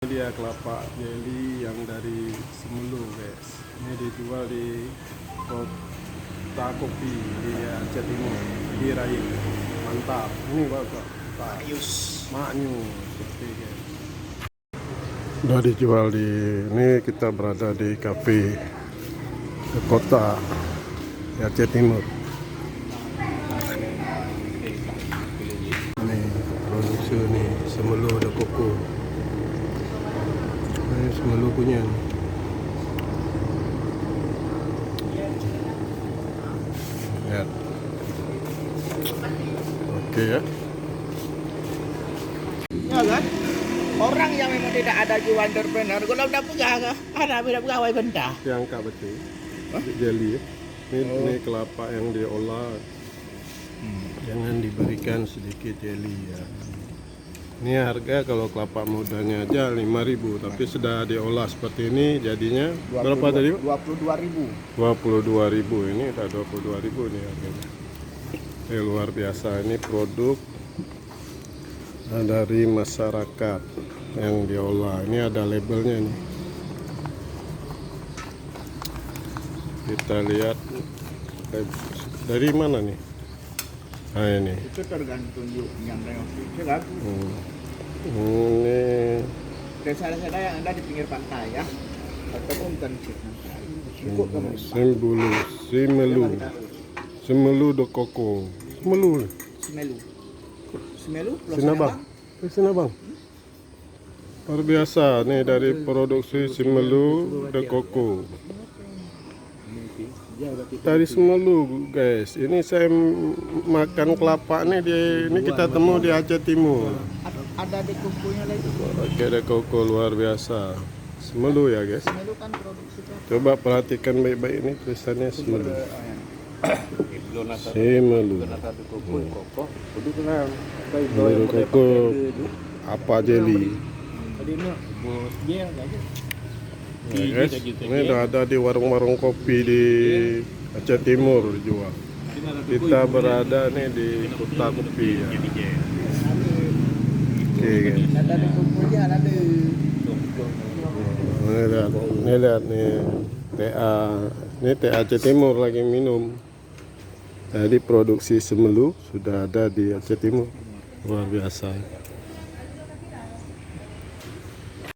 Ini dia kelapa jelly yang dari Semelu guys. Ini dijual di kota kopi di Aceh Timur di Raik. Mantap. Ini bagus. Maknyu seperti guys. Udah dijual di ini, kita berada di kafe kota di Aceh Timur. Ini produksi nih Semelu ada koko. Ini Semelu punya. Lihat. Oke ya. Ya kan? Orang yang memang tidak ada jiwa entrepreneur, kalau udah pegang, ada pegawai benda. Diangkat betul. Jelly ya. Ini kelapa yang diolah. Jangan diberikan sedikit jelly ya. Ini harga kalau kelapa mudanya aja 5.000, tapi sudah diolah seperti ini jadinya berapa tadi, Pak? 22.000. 22.000. Ini udah 22.000 nih harganya. Luar biasa, ini produk dari masyarakat yang diolah. Ini ada labelnya nih. Kita lihat dari mana nih? Nah ini. Itu tergantung yang reok. Ini Desa-desa yang ada di pinggir pantai ya, ataupun bukan di ikut kamu. Semelu de koko. Semelu. Semelu. Sinabang. Sinabang. Luar biasa nih dari produksi Semelu de koko. Dari Semelu guys. Ini saya makan kelapa nih ini kita temu di Aceh Timur. Ada di kukunya lagi. Oke, ada koko luar biasa. Semelu ya guys. Semelu kan produksi itu. Coba perhatikan baik-baik ini tulisannya Semelu. Semelu. Semelu koko apa jelly. Ya guys, ini udah ada di warung-warung kopi di Aceh Timur dijual. Kita berada nih di kota kopi ya. Oke guys. Ada di kukunya ada di. Ini lihat nih TA. Ini TA Aceh Timur lagi minum. Tadi produksi Semelu sudah ada di Aceh Timur. Luar biasa.